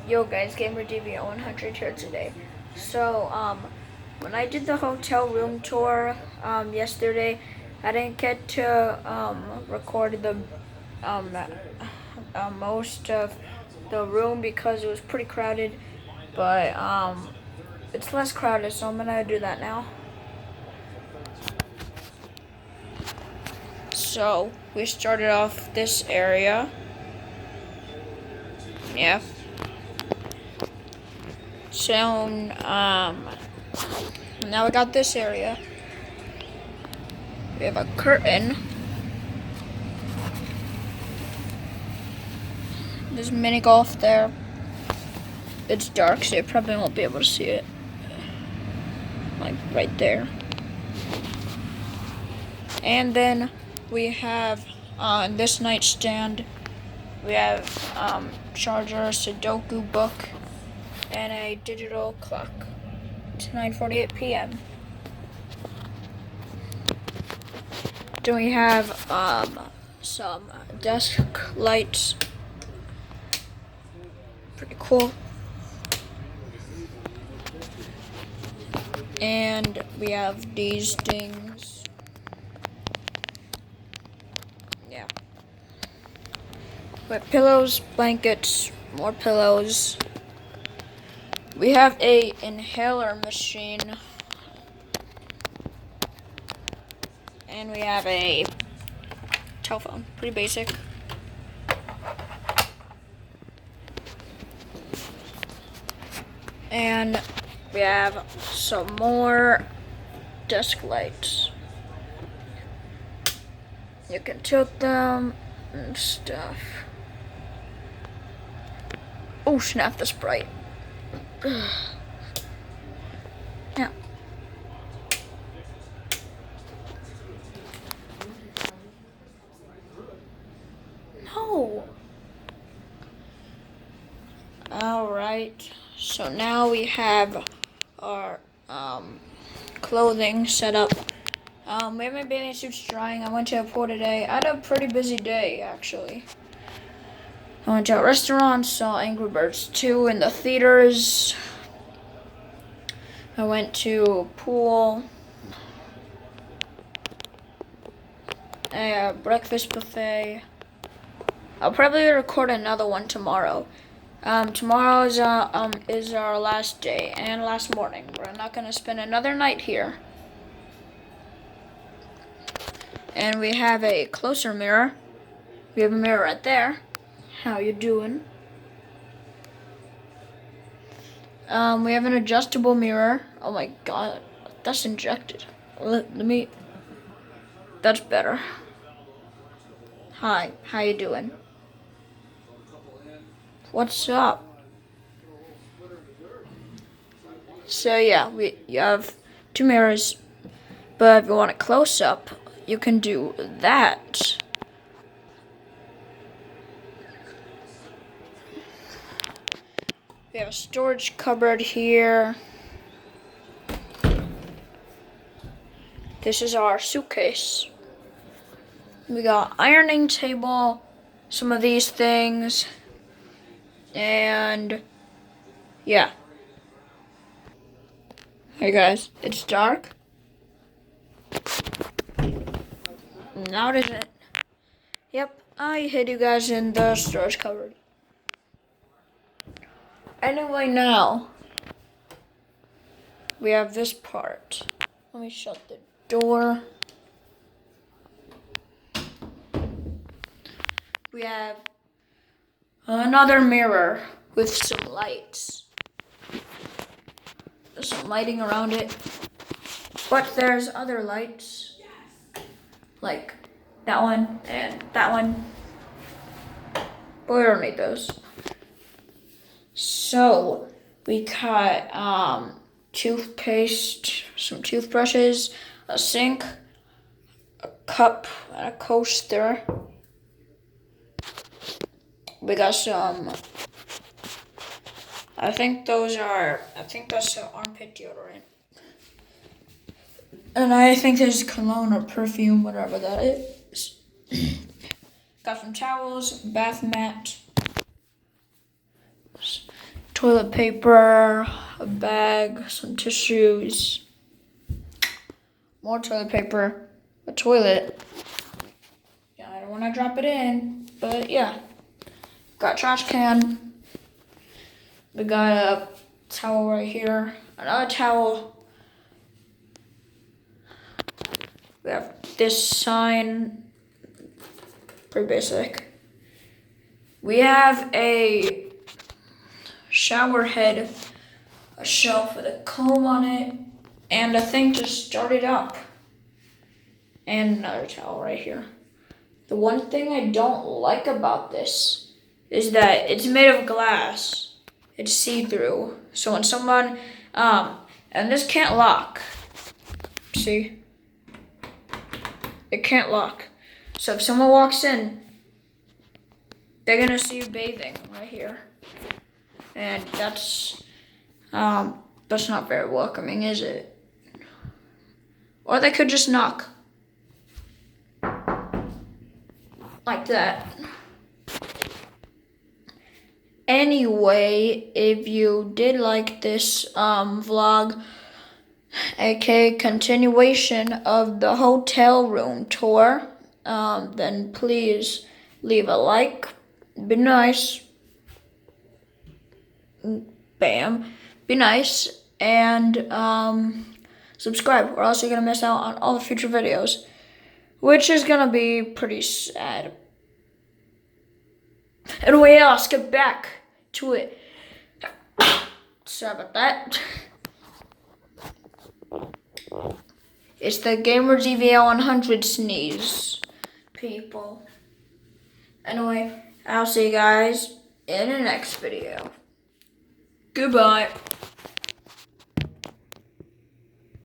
Yo guys, GamerDVL100 here today. So, when I did the hotel room tour, yesterday, I didn't get to, record the, most of the room because it was pretty crowded, but, it's less crowded, so I'm gonna do that now. So, we started off this area. Yeah. So, now we got this area. We have a curtain. There's mini golf there. It's dark, so you probably won't be able to see it. Like right there. And then we have on this nightstand, we have charger, Sudoku book, and a digital clock. It's 9:48 p.m. Then we have some desk lights. Pretty cool. And we have these things. Yeah. We have pillows, blankets, more pillows. We have a inhaler machine. And we have a telephone. Pretty basic. And we have some more desk lights. You can tilt them and stuff. Oh snap, that's bright. Yeah. No. Alright. So now we have our clothing set up. We have my bathing suits drying. I went to a pool today. I had a pretty busy day, actually. I went to a restaurant, saw Angry Birds 2 in the theaters. I went to a pool. A breakfast buffet. I'll probably record another one tomorrow. Tomorrow is our last day and last morning. We're not gonna spend another night here. And we have a closer mirror. We have a mirror right there. How you doing? We have an adjustable mirror. Oh my god, that's injected. Let me. That's better. Hi, how you doing? What's up? So yeah, you have two mirrors, but if you want a close up, you can do that. We have a storage cupboard here. This is our suitcase. We got ironing table, some of these things, and yeah. Hey guys, it's dark. Now it isn't. Yep, I hid you guys in the storage cupboard. Anyway, now we have this part. Let me shut the door. We have another mirror with some lights. There's some lighting around it. But there's other lights. Like that one and that one. But we don't need those. So we got toothpaste, some toothbrushes, a sink, a cup, and a coaster. We got some, I think that's armpit deodorant. And I think there's cologne or perfume, whatever that is. Got some towels, bath mat. toilet paper, a bag, some tissues, more toilet paper, a toilet. Yeah, I don't want to drop it in, but yeah. Got a trash can. We got a towel right here, another towel. We have this sign, pretty basic. We have a shower head, a shelf with a comb on it, and a thing to start it up. And another towel right here. The one thing I don't like about this is that it's made of glass. It's see-through. So when someone, and this can't lock. See? It can't lock. So if someone walks in, they're gonna see you bathing right here. And that's not very welcoming, is it? Or they could just knock. Like that. Anyway, if you did like this vlog, aka continuation of the hotel room tour, then please leave a like. Be nice. Bam. Be nice. And subscribe, or else you're gonna miss out on all the future videos, which is gonna be pretty sad. Anyway, let's get back to it. Sorry about that. It's the GamerDVL100 sneeze, people. Anyway, I'll see you guys in the next video. Goodbye.